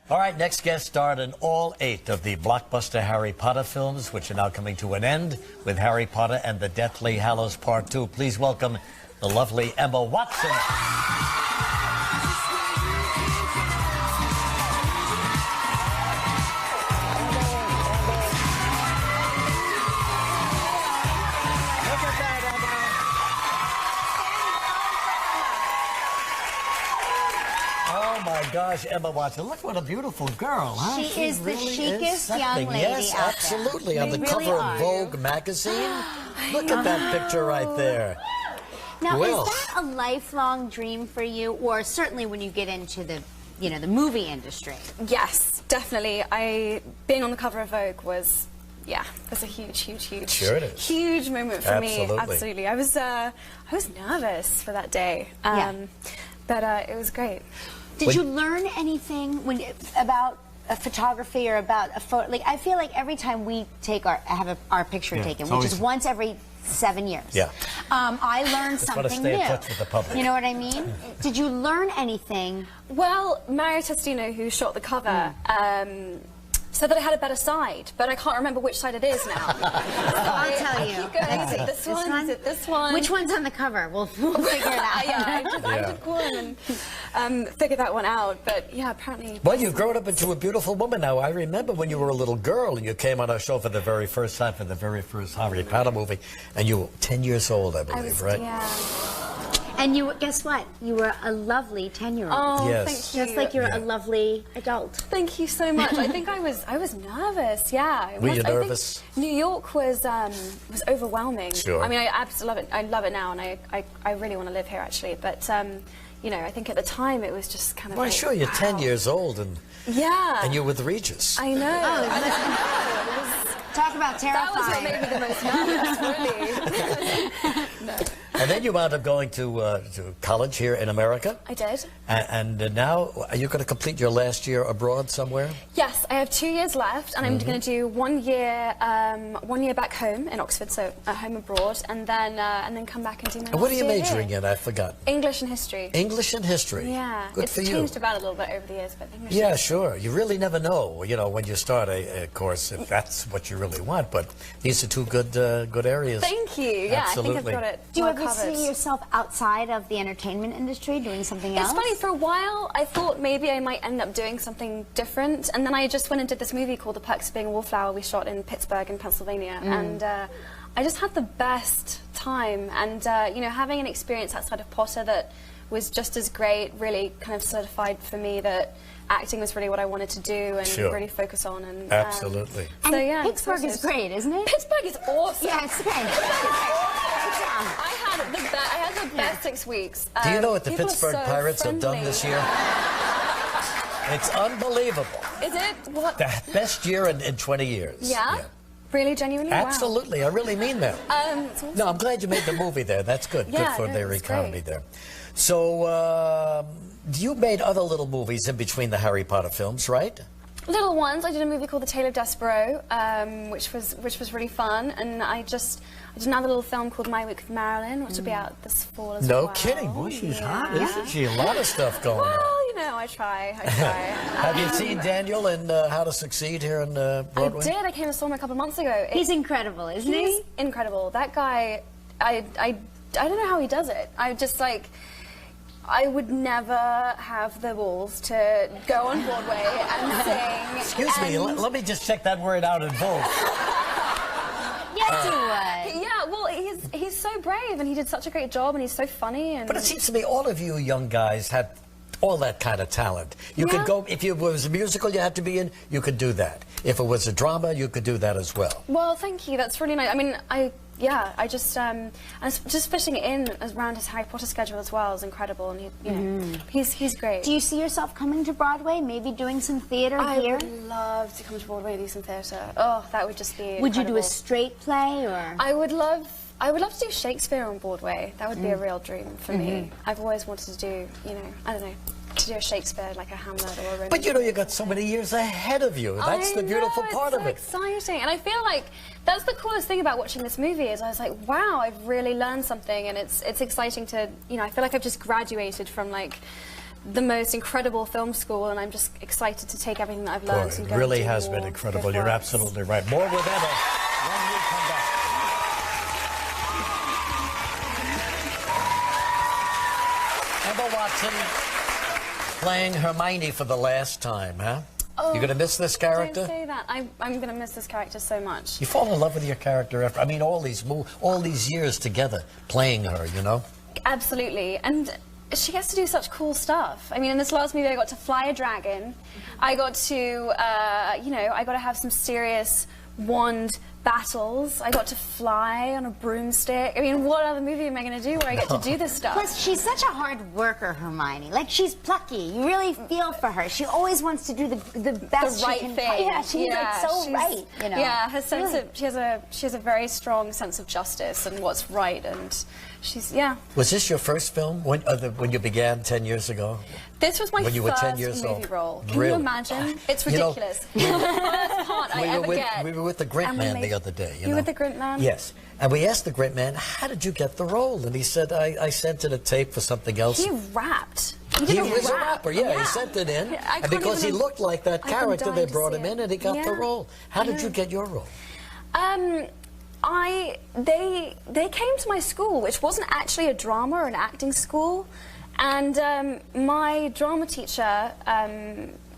All right, next guest starred in all 8 of the blockbuster Harry Potter films, which are now coming to an end with Harry Potter and the Deathly Hallows Part 2. Please welcome the lovely Emma Watson. Oh my gosh, Emma Watson. Look what a beautiful girl, huh? She is the really chicest young lady Yes, out absolutely. there. On the They cover really of are. Vogue magazine. Look at that picture right there. Now, Well, is that a lifelong dream for you, or certainly when you get into the, the movie industry? Yes, definitely. Being on the cover of Vogue was, was a huge, Sure it is. huge moment for Absolutely. me. Absolutely. I was nervous for that day, but it was great. Did you learn anything about photography or about a photo? Like, I feel like every time we have our picture taken, which is once every 7 years. Yeah. I learned Just want something to stay new. in touch with the public. You know what I mean? Did you learn anything? Well, Mario Testino, who shot the cover, said that I had a better side, but I can't remember which side it is now. I'll tell you. Keep going. Is it this one? Is it this one? Which one's on the cover? We'll figure it out. I did call him and figure that one out, but yeah, apparently... Well, you've grown up into a beautiful woman now. I remember when you were a little girl and you came on our show for the very first time, for the very first Harry Potter movie, and you were 10 years old, I believe, right? Yeah. And guess what? You were a lovely 10-year-old. Oh, Yes. thank you. Just like you're a lovely adult. Thank you so much. I think I was nervous. Yeah. Were you I think nervous? New York was overwhelming. Sure. I mean, I absolutely love it. I love it now, and I really want to live here actually. But I think at the time it was just kind of. Well, like, sure, you're 10 years old and you're with Regis. I know. Talk about That was what terrifying. made me the most nervous, really. And then you wound up going to college here in America. I did. And now, are you going to complete your last year abroad somewhere? Yes, I have 2 years left, and I'm going to do 1 year, 1 year back home in Oxford, so home abroad, and then come back and do my. And what are you last year majoring here. in? I've forgotten. English and history. English and history. Yeah, Good it's for you. changed about a little bit over the years, but English. Yeah, sure. You really never know, when you start a course, if that's what you really want. But these are 2 good areas. Thank you. Yeah, Absolutely. I think I've got it. Do you well ever covered. see yourself outside of the entertainment industry doing something else? It's funny, for a while I thought maybe I might end up doing something different, and then I just went and did this movie called The Perks of Being a Wallflower we shot in Pittsburgh in Pennsylvania, and I just had the best time, and having an experience outside of Potter that was just as great really kind of certified for me that acting was really what I wanted to do and really focus on. And Absolutely. And so yeah, Pittsburgh is great, isn't it? Pittsburgh is awesome. Yeah, it's great. I had the best 6 weeks. Do you know what the People are Pittsburgh so Pirates have done friendly. this year? It's unbelievable. Is it? What? The best year in 20 years. Yeah? Really, genuinely? Absolutely. I really mean that. It's awesome. No, I'm glad you made the movie there. That's good. Yeah, good for no, their it's economy great. there. So, you made other little movies in between the Harry Potter films, right? Little ones. I did a movie called The Tale of Despero, which was really fun, and I did another little film called My Week with Marilyn, which will be out this fall as well. No kidding. Boy, she's hot, isn't she? A lot of stuff going on. Well, I try. Have you seen Daniel in How to Succeed here in Broadway? I did. I came and saw him a couple of months ago. He's incredible, isn't he? He's incredible. That guy, I don't know how he does it. I would never have the balls to go on Broadway and sing. Excuse me, let me just check that word out in Vogue. Yes, you would. Yeah, well, he's so brave, and he did such a great job, and he's so funny. And But it seems to me all of you young guys had all that kind of talent. You could go, if it was a musical you had to be in, you could do that. If it was a drama, you could do that as well. Well, thank you. That's really nice. I mean, I just fitting it in around his Harry Potter schedule as well is incredible, and he's great. Do you see yourself coming to Broadway, maybe doing some theater here? I would love to come to Broadway and do some theatre. Oh, that would just be incredible. Would you do a straight play, or? I would love to do Shakespeare on Broadway. That would be a real dream for me. I've always wanted to do, I don't know, to do a Shakespeare, like a Hamlet or a Romeo. But you got so many years ahead of you. That's the beautiful part of it. It's so exciting, and I feel like that's the coolest thing about watching this movie is I was like, wow, I've really learned something, and it's exciting to, I feel like I've just graduated from like the most incredible film school, and I'm just excited to take everything that I've learned. Boy, and it go really and do has more been incredible. good You're works. absolutely right. More with Emma when we come back. Emma Watson playing Hermione for the last time, huh? Oh, You're going to miss this character? Don't say that. I'm going to miss this character so much. You fall in love with your character after, I mean, all these years together playing her, you know? Absolutely. And she gets to do such cool stuff. I mean, in this last movie, I got to fly a dragon. I got to, you know, I got to have some serious wand battles. I got to fly on a broomstick. I mean, what other movie am I going to do where I get to do this stuff? Plus, she's such a hard worker, Hermione. Like, she's plucky. You really feel for her. She always wants to do the best the right she can. thing. Yeah, she's like so right. You know. Yeah, her sense Really. of she has a very strong sense of justice and what's right, and she's Was this your first film when you began 10 years ago? This was my When you were first 10 years movie old. role. Can Really? you imagine? It's You know, ridiculous. The first part I ever get. We were with the Grint And we Man made- the other day. You know? were the Grint Man? Yes. And we asked the Grint Man, how did you get the role? And he said, I sent in a tape for something else. He rapped. He did was a rap. rapper, yeah. He sent it in. I And can't because he even- looked like that I'm character, they dying to brought see him it. in and he got the Yeah. role. How did you get your role? They came to my school, which wasn't actually a drama or an acting school, and my drama teacher,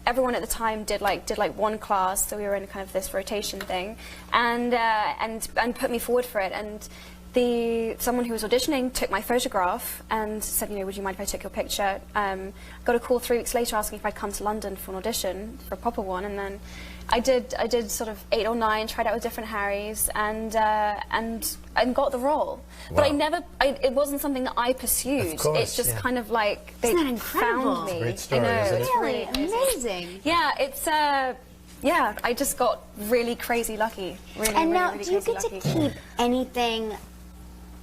everyone at the time did like one class, so we were in kind of this rotation thing, and put me forward for it, and someone who was auditioning took my photograph and said, you know, would you mind if I took your picture? Got a call 3 weeks later asking if I'd come to London for an audition, for a proper one, and then I did sort of 8 or 9, tried out with different Harrys, and got the role. But it wasn't something that I pursued. Of course, it's just kind of like they Isn't that incredible? found me. Great story, I know, isn't it? it's Really amazing. amazing. Yeah, it's yeah, I just got really crazy lucky. Really, And really, now, really do you crazy get to lucky. keep anything,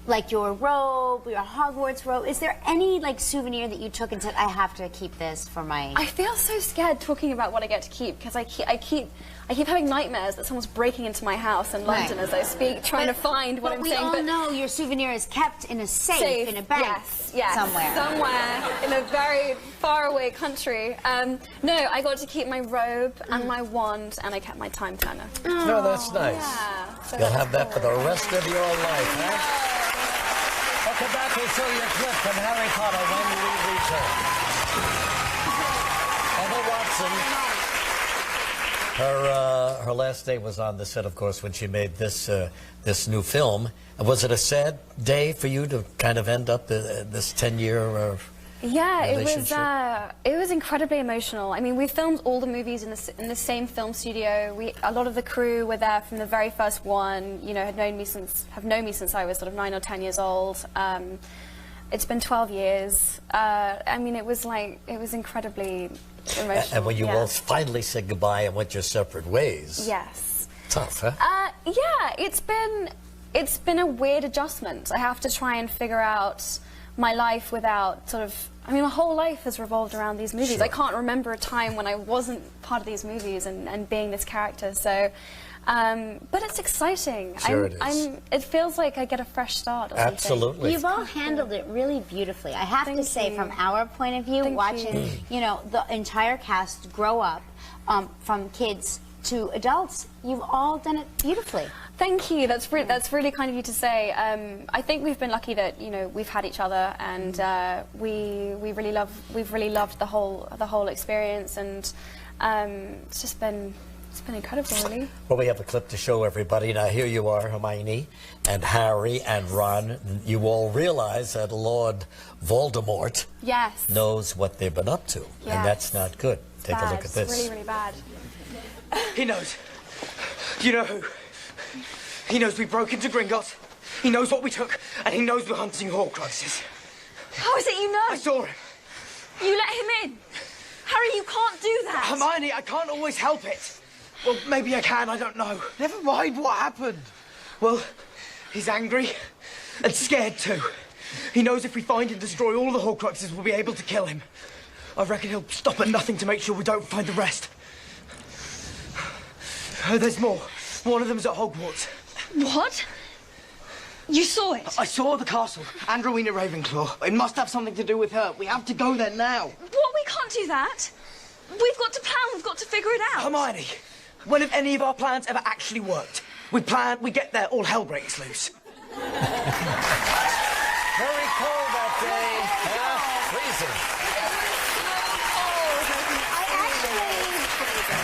like your robe, your Hogwarts robe? Is there any like souvenir that you took and said, I have to keep this for my? I feel so scared talking about what I get to keep because I keep having nightmares that someone's breaking into my house in London as I speak, trying to find what I'm we saying. all But know your souvenir is kept in a safe in a bank somewhere in a very faraway country. No, I got to keep my robe and my wand, and I kept my time turner. No, that's nice. Yeah, so You'll that's have that for the cool. rest of your life, huh? I'll come back and show you a clip from Harry Potter when we return. Emma Watson. Her last day was on the set, of course, when she made this new film. Was it a sad day for you to kind of end up this 10-year Yeah, relationship? it was incredibly emotional. I mean, we filmed all the movies in the same film studio. A lot of the crew were there from the very first one. You know, have known me since I was sort of 9 or 10 years old. It's been 12 years. I mean, it was incredibly emotional. And when you all finally said goodbye and went your separate ways. Yes. Tough, huh? Yeah, it's been a weird adjustment. I have to try and figure out my life without sort of. I mean, my whole life has revolved around these movies. Sure. I can't remember a time when I wasn't part of these movies and being this character. So, but it's exciting. Sure it is. It feels like I get a fresh start. Or something. Absolutely. You've all handled it really beautifully. I have to Thank say, you. from our point of view, Thank watching you know the entire cast grow up from kids to adults, you've all done it beautifully. Thank you. That's really kind of you to say. I think we've been lucky that we've had each other, and we've really loved the whole experience, and it's been incredible, really. Well, we have a clip to show everybody. Now, here you are, Hermione, and Harry, and Ron. You all realize that Lord Voldemort Yes. knows what they've been up to, Yes. and that's not good. Take a Bad. look at this. It's really, really bad. He knows. You know who? He knows we broke into Gringotts. He knows what we took, and he knows we're hunting Horcruxes. How is it you know? I saw him. You let him in. Harry, you can't do that. Hermione, I can't always help it. Well, maybe I can, I don't know. Never mind what happened. Well, he's angry and scared too. He knows if we find and destroy all the Horcruxes, we'll be able to kill him. I reckon he'll stop at nothing to make sure we don't find the rest. There's more. One of them's at Hogwarts. What? You saw it? I saw the castle and Rowena Ravenclaw. It must have something to do with her. We have to go there now. What are we do that. We've got to plan, we've got to figure it out. Hermione, when have any of our plans ever actually worked? We plan, we get there, all hell breaks loose. Very cold that day. Yeah, freezing.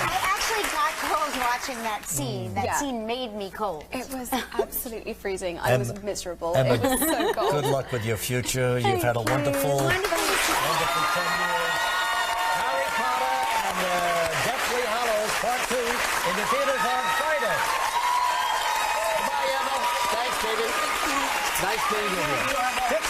I actually got cold watching that scene. That scene made me cold. It was absolutely freezing. I was miserable. Emma, it was so cold. Good luck with your future. You've had a wonderful 10 years. Harry Potter and the Deathly Hallows Part 2 in the theaters on Friday. Goodbye, Emma. Thanks, David. Nice being with you.